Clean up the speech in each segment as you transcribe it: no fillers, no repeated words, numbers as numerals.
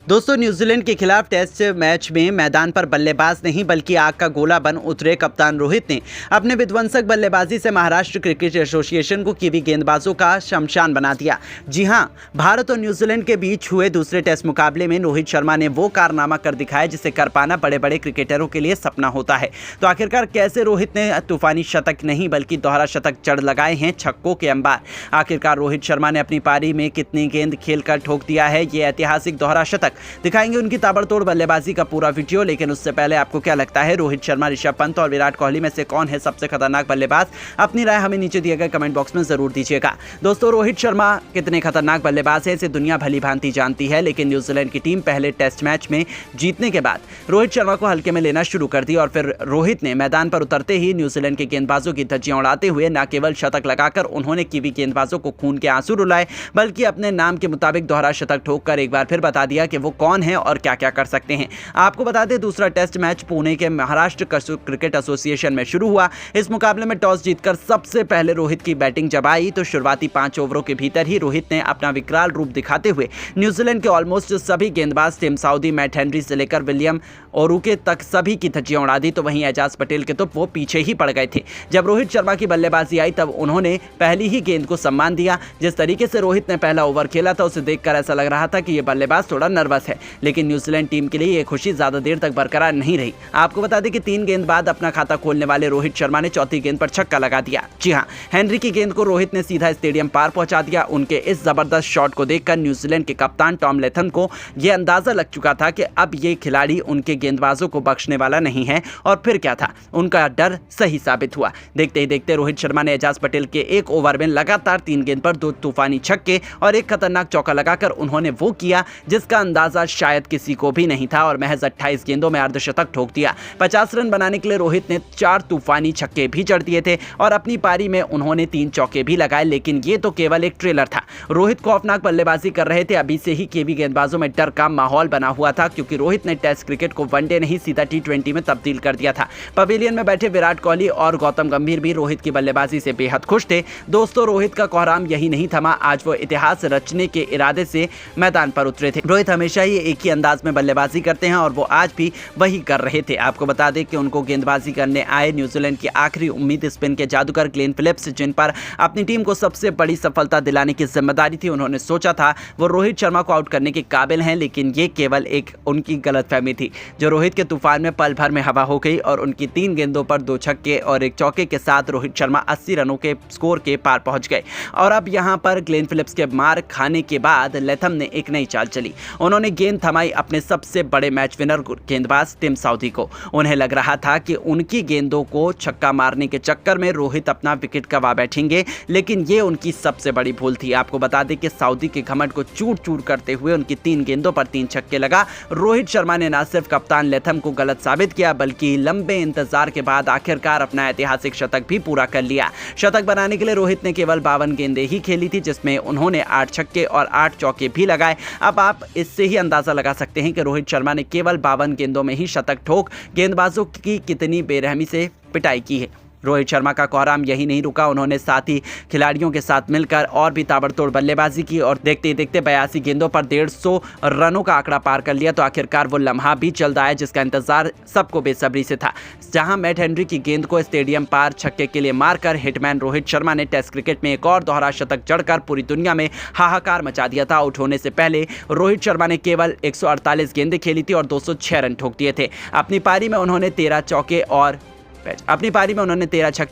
दोस्तों, न्यूजीलैंड के खिलाफ टेस्ट मैच में मैदान पर बल्लेबाज नहीं बल्कि आग का गोला बन उतरे कप्तान रोहित ने अपने विध्वंसक बल्लेबाजी से महाराष्ट्र क्रिकेट एसोसिएशन को कीवी गेंदबाजों का शमशान बना दिया। जी हां, भारत और न्यूजीलैंड के बीच हुए दूसरे टेस्ट मुकाबले में रोहित शर्मा ने वो कारनामा कर दिखाया जिसे कर पाना बड़े बड़े क्रिकेटरों के लिए सपना होता है। तो आखिरकार कैसे रोहित ने तूफानी शतक नहीं बल्कि दोहरा शतक जड़ लगाए हैं छक्कों के अंबार। आखिरकार रोहित शर्मा ने अपनी पारी में कितनी गेंद खेलकर ठोक दिया है ये ऐतिहासिक दोहरा शतक। दिखाएंगे उनकी ताबड़तोड़ बल्लेबाजी का पूरा वीडियो, लेकिन उससे पहले आपको क्या लगता है रोहित शर्मा, ऋषभ पंत और विराट कोहली में से कौन है सबसे खतरनाक बल्लेबाज? अपनी राय हमें नीचे दिए गए कमेंट बॉक्स में जरूर दीजिएगा। दोस्तों, रोहित शर्मा कितने खतरनाक बल्लेबाज है इसे दुनिया भली भांति जानती है, लेकिन न्यूजीलैंड की टीम पहले टेस्ट मैच में जीतने के बाद रोहित शर्मा को हल्के में लेना शुरू कर दी और फिर रोहित ने मैदान पर उतरते ही न्यूजीलैंड के गेंदबाजों की धज्जियां उड़ाते हुए न केवल शतक लगाकर उन्होंने कीवी गेंदबाजों को खून के आंसू रुलाए बल्कि अपने नाम के मुताबिक दोहरा शतक ठोककर एक बार फिर बता दिया कि वो कौन है और क्या क्या कर सकते हैं। आपको बता दें, दूसरा टेस्ट मैच पुणे के महाराष्ट्र क्रिकेट एसोसिएशन में शुरू हुआ। इस मुकाबले में टॉस जीतकर सबसे पहले रोहित की बैटिंग जब आई तो शुरुआती 5 ओवरों के भीतर ही रोहित ने अपना विकराल रूप दिखाते हुए न्यूजीलैंड के ऑलमोस्ट सभी गेंदबाज टिम साउदी, मैट हेनरी से लेकर विलियम ओरुके तक सभी की धज्जियां उड़ा दी। तो वहीं एजाज पटेल के तो वो पीछे ही पड़ गए थे। जब रोहित शर्मा की बल्लेबाजी आई तब उन्होंने पहली ही गेंद को सम्मान दिया। जिस तरीके से रोहित ने पहला ओवर खेला था उसे देखकर ऐसा लग रहा था कि ये बल्लेबाज थोड़ा नर्वस है, लेकिन न्यूजीलैंड टीम के लिए ये खुशी ज्यादा देर तक बरकरार नहीं रही। आपको बता दें कि 3 गेंद बाद अपना खाता खोलने वाले रोहित शर्मा ने चौथी गेंद पर छक्का लगा दिया। जी हां, हेनरी की गेंद को रोहित ने सीधा स्टेडियम पार पहुंचा दिया। उनके इस जबरदस्त शॉट को देखकर न्यूजीलैंड के कप्तान टॉम लेथम को यह अंदाजा लग चुका था कि अब ये खिलाड़ी उनके गेंदबाजों को बख्शने वाला नहीं है। और फिर क्या था, उनका डर सही साबित हुआ। देखते ही देखते रोहित शर्मा ने एजाज पटेल के एक ओवर में लगातार 3 गेंद पर 2 तूफानी छक्के और एक खतरनाक चौका लगाकर उन्होंने वो किया जिसका अंदाजा शायद किसी को भी नहीं था और महज 28 गेंदों में अर्धशतक ठोक दिया। 50 रन बनाने के लिए रोहित ने 4 तूफानी छक्के भी जड़ दिए थे और अपनी पारी में उन्होंने 3 चौके भी लगाए, लेकिन ये तो केवल एक ट्रेलर था। रोहित खौफनाक बल्लेबाजी कर रहे थे। अभी से ही केवी गेंदबाजों में डर का माहौल बना हुआ था क्योंकि रोहित ने टेस्ट क्रिकेट को वनडे नहीं सीधा T20 में तब्दील कर दिया था। पवेलियन में बैठे विराट कोहली और गौतम गंभीर भी रोहित की बल्लेबाजी से बेहद खुश थे। दोस्तों, रोहित का कोहराम यही नहीं थमा। आज वो इतिहास रचने के इरादे से मैदान पर उतरे थे। रोहित हमेशा ही एक ही अंदाज में बल्लेबाजी करते हैं और वो आज भी वही कर रहे थे। आपको बता दें कि उनको गेंदबाजी करने आए न्यूजीलैंड की आखिरी उम्मीद स्पिन के जादूगर ग्लेन फिलिप्स, जिन पर अपनी टीम को सबसे बड़ी सफलता दिलाने की जिम्मेदारी थी। उन्होंने सोचा था वो रोहित शर्मा को आउट करने के काबिल हैं, लेकिन ये केवल एक उनकी गलतफहमी थी जो रोहित के तूफान में पल भर में हवा हो गई और उनकी 3 गेंदों पर 2 छक्के और 1 चौके के साथ रोहित शर्मा 80 रनों के स्कोर के पार पहुंच गए। और अब यहां पर ग्लेन फिलिप्स के मार खाने के बाद लेथम ने एक नई चाल चली। उन्होंने गेंद थमाई अपने सबसे बड़े मैच विनर गेंदबाज टिम साउदी को। उन्हें लग रहा था कि उनकी गेंदों को छक्का मारने के चक्कर में रोहित अपना विकेट गंवा बैठेंगे, लेकिन ये उनकी सबसे बड़ी भूल थी। आपको बता दें कि साउदी के घमंड को चूर चूर करते हुए उनकी 3 गेंदों पर 3 छक्के लगा। रोहित शर्मा ने न सिर्फ कप्तान लेथम को गलत साबित किया बल्कि लंबे इंतजार के बाद आखिरकार अपना ऐतिहासिक शतक भी पूरा कर लिया। शतक बनाने के लिए रोहित ने केवल 52 गेंदें ही खेली थी, जिसमें उन्होंने 8 छक्के और 8 चौके भी लगाए। अब आप इससे ही अंदाजा लगा सकते हैं कि रोहित शर्मा ने केवल 52 गेंदों में ही शतक ठोक गेंदबाजों की कितनी बेरहमी से पिटाई की है। रोहित शर्मा का कोहराम यही नहीं रुका। उन्होंने साथी खिलाड़ियों के साथ मिलकर और भी ताबड़तोड़ बल्लेबाजी की और देखते ही देखते 82 गेंदों पर 150 रनों का आंकड़ा पार कर लिया। तो आखिरकार वो लम्हा भी जल्द आया जिसका इंतजार सबको बेसब्री से था। जहां मैट हेनरी की गेंद को स्टेडियम पार छक्के के लिए मारकर हिटमैन रोहित शर्मा ने टेस्ट क्रिकेट में एक और दोहरा शतक जड़कर पूरी दुनिया में हाहाकार मचा दिया था। आउट होने से पहले रोहित शर्मा ने केवल 148 गेंदें खेली थी और 206 रन ठोक दिए थे। अपनी पारी में उन्होंने 13 छक्के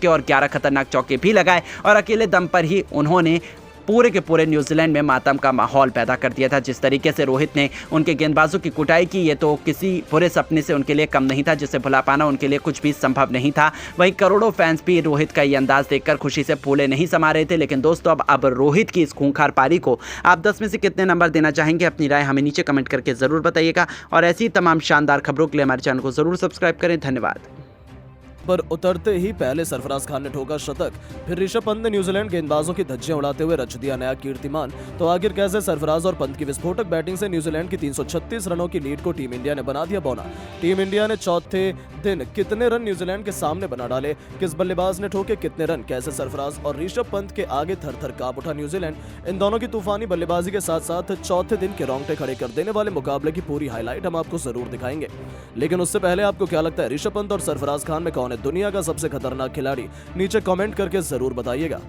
और 11 खतरनाक चौके भी लगाए और अकेले दम पर ही उन्होंने पूरे के पूरे न्यूजीलैंड में मातम का माहौल पैदा कर दिया था। जिस तरीके से रोहित ने उनके गेंदबाजों की कुटाई की, ये तो किसी बुरे सपने से उनके लिए कम नहीं था, जिसे भुला पाना उनके लिए कुछ भी संभव नहीं था। वहीं करोड़ों फैंस भी रोहित का ये अंदाज देखकर खुशी से फूले नहीं समा रहे थे। लेकिन दोस्तों, अब रोहित की इस खूंखार पारी को आप 10 में से कितने नंबर देना चाहेंगे? अपनी राय हमें नीचे कमेंट करके ज़रूर बताइएगा और ऐसी तमाम शानदार खबरों के लिए हमारे चैनल को ज़रूर सब्सक्राइब करें। धन्यवाद। पर उतरते ही पहले सरफराज खान ने ठोका शतक, फिर ऋषभ पंत ने न्यूजीलैंड गेंदबाजों की धज्जियां उड़ाते हुए रच दिया नया कीर्तिमान। तो आखिर कैसे सरफराज और पंत की विस्फोटक बैटिंग से न्यूजीलैंड की 336 रनों की लीड को टीम इंडिया ने बना दिया बौना। टीम इंडिया ने चौथे दिन कितने रन न्यूजीलैंड के सामने बना डाले, किस बल्लेबाज ने ठोके कितने रन, कैसे सरफराज और ऋषभ पंत के आगे थर थर कांप उठा न्यूजीलैंड, इन दोनों की तूफानी बल्लेबाजी के साथ साथ चौथे दिन के रोंगटे खड़े कर देने वाले मुकाबले की पूरी हाईलाइट हम आपको जरूर दिखाएंगे। लेकिन उससे पहले आपको क्या लगता है, ऋषभ पंत और सरफराज खान में कौन है दुनिया का सबसे खतरनाक खिलाड़ी? नीचे कमेंट करके जरूर बताइएगा।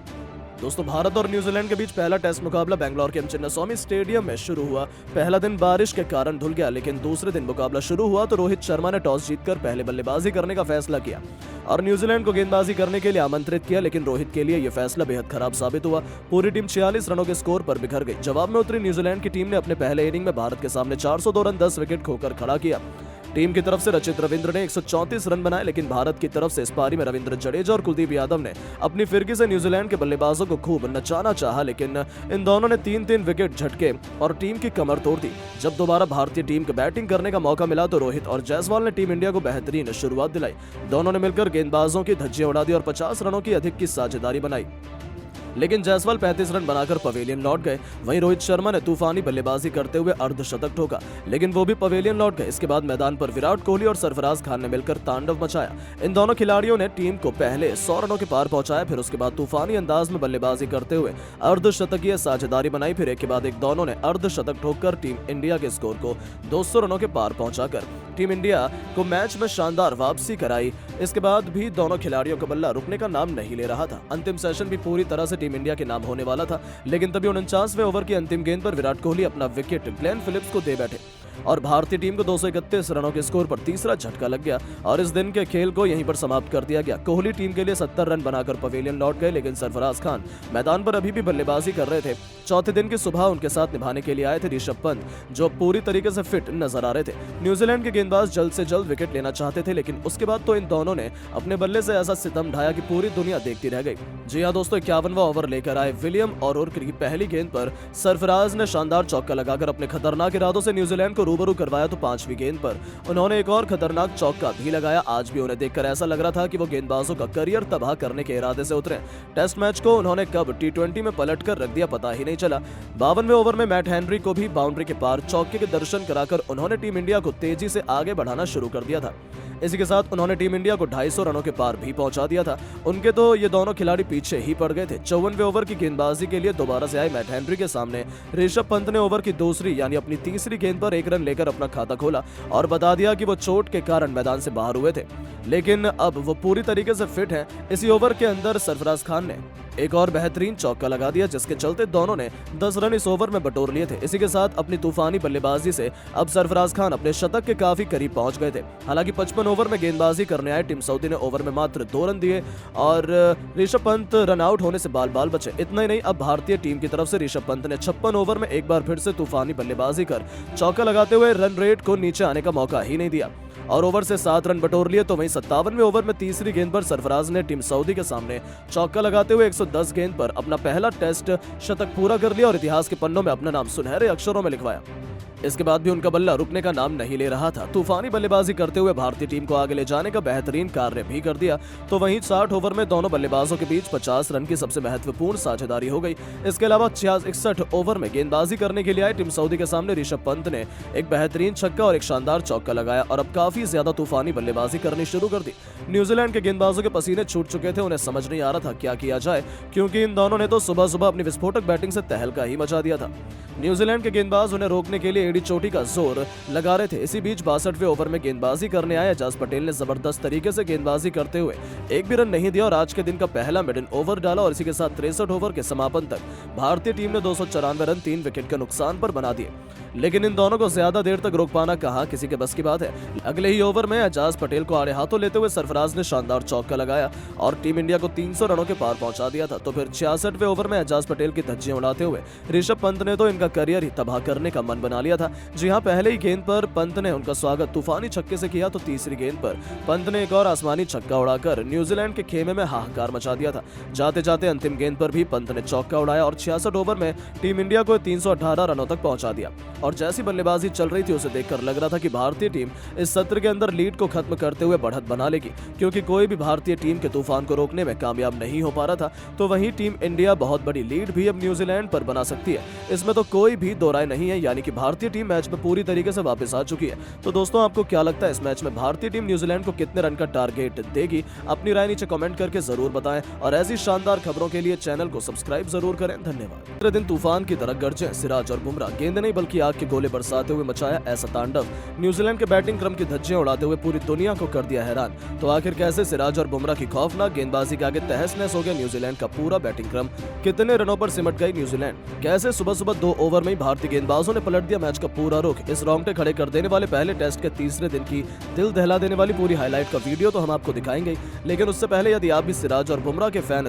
दोस्तों, भारत और न्यूजीलैंड के बीच पहला टेस्ट मुकाबला बेंगलोर के चिन्नास्वामी स्टेडियम में शुरू हुआ। पहला दिन बारिश के कारण धुल गया, लेकिन दूसरे दिन मुकाबला शुरू हुआ तो रोहित शर्मा ने टॉस जीतकर पहले बल्लेबाजी करने का फैसला किया और न्यूजीलैंड को गेंदबाजी करने के लिए आमंत्रित किया। लेकिन रोहित के लिए यह फैसला बेहद खराब साबित हुआ। पूरी टीम 46 रनों के स्कोर पर बिखर गई। जवाब में उतरी न्यूजीलैंड की टीम ने अपने पहले इनिंग में भारत के सामने 402 रन 10 विकेट खोकर खड़ा किया। टीम की तरफ से रचित रविंद्र ने 134 रन बनाए, लेकिन भारत की तरफ से इस पारी में रविंद्र जडेजा और कुलदीप यादव ने अपनी फिरकी से न्यूजीलैंड के बल्लेबाजों को खूब नचाना चाहा, लेकिन इन दोनों ने 3-3 विकेट झटके और टीम की कमर तोड़ दी। जब दोबारा भारतीय टीम को बैटिंग करने का मौका मिला तो रोहित और जायसवाल ने टीम इंडिया को बेहतरीन शुरुआत दिलाई। दोनों ने मिलकर गेंदबाजों की धज्जियां उड़ा दी और 50 रनों की अधिक की साझेदारी बनाई, लेकिन जायसवाल 35 रन बनाकर पवेलियन लौट गए। वहीं रोहित शर्मा ने तूफानी बल्लेबाजी करते हुए अर्धशतक ठोका, लेकिन वो भी पवेलियन लौट गए। इसके बाद मैदान पर विराट कोहली और सरफराज खान ने मिलकर तांडव मचाया। इन दोनों खिलाड़ियों ने टीम को पहले 100 रनों के पार पहुंचाया, फिर उसके बाद तूफानी अंदाज में बल्लेबाजी करते हुए अर्धशतकीय साझेदारी बनाई। फिर एक के बाद एक दोनों ने अर्धशतक ठोककर टीम इंडिया के स्कोर को 200 रनों के पार पहुंचाकर टीम इंडिया को मैच में शानदार वापसी कराई। इसके बाद भी दोनों खिलाड़ियों का बल्ला रुकने का नाम नहीं ले रहा था। अंतिम सेशन भी पूरी तरह से टीम इंडिया के नाम होने वाला था, लेकिन तभी 49वें ओवर की अंतिम गेंद पर विराट कोहली अपना विकेट ग्लेन फिलिप्स को दे बैठे और भारतीय टीम को 231 रनों के स्कोर पर तीसरा झटका लग गया और इस दिन के खेल को यहीं पर समाप्त कर दिया गया। कोहली टीम के लिए 70 रन बनाकर पवेलियन लौट गए, लेकिन सरफराज खान मैदान पर अभी भी बल्लेबाजी कर रहे थे। चौथे दिन की सुबह उनके साथ निभाने के लिए आए थे ऋषभ पंत, जो पूरी तरीके से फिट नजर आ रहे थे। न्यूजीलैंड के गेंदबाज जल्द से जल्द विकेट लेना चाहते थे, लेकिन उसके बाद तो इन दोनों ने अपने बल्ले से ऐसा सितम ढाया कि पूरी दुनिया देखती रह गई। जी हाँ दोस्तों, 51वां ओवर लेकर आए विलियम और की पहली गेंद पर सरफराज ने शानदार चौका लगाकर अपने खतरनाक इरादों से न्यूजीलैंड को रूबरू करवाया। तो 5वीं गेंद पर उन्होंने एक और खतरनाक चौका भी लगाया। आज भी उन्हें देखकर ऐसा लग रहा था कि वो गेंदबाजों का करियर तबाह करने के इरादे से उतरे। टेस्ट मैच को उन्होंने कब T20 में पलट कर रख दिया पता ही नहीं चला। 52वें ओवर में मैट हेनरी को भी बाउंड्री के पार चौके के दर्शन कराकर उन्होंने टीम इंडिया को तेजी से आगे बढ़ाना शुरू कर दिया था। इसी के साथ उन्होंने टीम इंडिया को 250 रनों के पार भी पहुंचा दिया था। उनके तो ये दोनों खिलाड़ी पीछे ही पड़ गए थे। 54वें ओवर की गेंदबाजी के लिए दोबारा से आए मैट हेनरी के सामने ऋषभ पंत ने ओवर की दूसरी यानी अपनी तीसरी गेंद पर 1 रन लेकर अपना खाता खोला और बता दिया कि वो चोट के कारण मैदान से बाहर हुए थे, लेकिन अब वो पूरी तरीके से फिट हैं। इसी ओवर के अंदर सरफराज खान ने एक और बेहतरीन चौका लगा दिया, जिसके चलते दोनों ने 10 रन इस ओवर में बटोर लिए थे। इसी के साथ अपनी तूफानी बल्लेबाजी से अब सरफराज खान अपने शतक के काफी करीब पहुंच गए थे। हालांकि 55 ओवर में गेंदबाजी करने आए टीम सऊदी ने ओवर में मात्र 2 रन दिए और ऋषभ पंत रन आउट होने से बाल बाल बचे। इतना ही नहीं, अब भारतीय टीम की तरफ से ऋषभ पंत ने 56 ओवर में एक बार फिर से तूफानी बल्लेबाजी कर चौका लगाते हुए रन रेट को नीचे आने का मौका ही नहीं दिया और ओवर से 7 रन बटोर लिए। तो वहीं 57वें ओवर में तीसरी गेंद पर सरफराज ने टीम सऊदी के सामने चौका लगाते हुए 110 गेंद पर अपना पहला टेस्ट शतक पूरा कर लिया और इतिहास के पन्नों में अपना नाम सुनहरे अक्षरों में लिखवाया। इसके बाद भी उनका बल्ला रुकने का नाम नहीं ले रहा था। तूफानी बल्लेबाजी करते हुए भारतीय टीम को आगे ले जाने का बेहतरीन कार्य भी कर दिया। तो वहीं 60 ओवर में दोनों बल्लेबाजों के बीच 50 रन की सबसे महत्वपूर्ण साझेदारी हो गई। इसके अलावा 61 ओवर में गेंदबाजी करने के लिए आए टीम सऊदी के सामने ऋषभ पंत ने एक बेहतरीन छक्का और एक शानदार चौका लगाया और अब काफी ज्यादा तूफानी बल्लेबाजी करनी शुरू कर दी। न्यूजीलैंड के गेंदबाजों के पसीने छूट चुके थे, उन्हें समझ नहीं आ रहा था क्या किया जाए, क्योंकि इन दोनों ने तो सुबह सुबह अपनी विस्फोटक बैटिंग से तहलका ही मचा दिया था। न्यूजीलैंड के गेंदबाज उन्हें रोकने के लिए एड़ी चोटी का जोर लगा रहे थे। इसी बीच 62वें ओवर में गेंदबाजी करने आए एजाज पटेल ने जबरदस्त तरीके से गेंदबाजी करते हुए एक भी रन नहीं दिया और आज के दिन का पहला मिडन ओवर डाला और इसी के साथ 63 ओवर के समापन तक भारतीय टीम ने 294 रन 3 विकेट के नुकसान पर बना दिए। लेकिन इन दोनों को ज्यादा देर तक रोक पाना कहाँ किसी के बस की बात है। अगले ही ओवर में एजाज पटेल को आड़े हाथों लेते हुए सरफराज ने शानदार चौका लगाया और टीम इंडिया को 300 रनों के पार पहुंचा दिया था। तो फिर 66वें ओवर में एजाज पटेल की धज्जियां उड़ाते हुए ऋषभ पंत ने तो इनका का करियर ही तबाह करने का मन बना लिया था। जी हां, पहले ही गेंद पर पंत ने उनका स्वागत तूफानी छक्के से किया तो तीसरी गेंद पर पंत ने एक और आसमानी छक्का उड़ाकर न्यूजीलैंड के खेमे में हाहाकार मचा दिया था। जाते जाते अंतिम गेंद पर भी पंत ने चौका उड़ाया और 66 ओवर में टीम इंडिया को 318 रनों तक पहुंचा दिया। और जैसी बल्लेबाजी चल रही थी उसे देखकर लग रहा था कि भारतीय टीम इस सत्र के अंदर लीड को खत्म करते हुए बढ़त बना लेगी, क्योंकि कोई भी भारतीय टीम के तूफान को रोकने में कामयाब नहीं हो पा रहा था। तो वहीं टीम इंडिया बहुत बड़ी लीड भी अब न्यूजीलैंड पर बना सकती है, इसमें तो कोई भी दो राय नहीं है। यानी कि भारतीय टीम मैच में पूरी तरीके से वापस आ चुकी है। तो दोस्तों, आपको क्या लगता है इस मैच में भारतीय टीम न्यूजीलैंड को कितने रन का टारगेट देगी? अपनी राय नीचे कमेंट करके जरूर बताएं और ऐसी शानदार खबरों के लिए चैनल को सब्सक्राइब जरूर करें। धन्यवाद। दूसरे दिन तूफान की तरह गरजे सिराज और बुमराह, गेंद नहीं बल्कि आग के गोले बरसाते हुए मचाया ऐसा तांडव, न्यूजीलैंड के बैटिंग क्रम की धज्जियां उड़ाते हुए पूरी दुनिया को कर दिया हैरान। तो आखिर कैसे सिराज और बुमराह की खौफनाक गेंदबाजी के आगे तहस नहस हो गया न्यूजीलैंड का पूरा बैटिंग क्रम? कितने रनों पर सिमट गई न्यूजीलैंड? कैसे सुबह सुबह 2 ओवर में ही भारतीय गेंदबाजों ने पलट दिया मैच का पूरा रुख? इस रोंगटे खड़े कर देने वाले पहले टेस्ट के तीसरे दिन की दिल दहला देने वाली पूरी हाईलाइट का वीडियो तो हम आपको दिखाएंगे, लेकिन उससे पहले यदि आप भी सिराज और बुमराह के फैन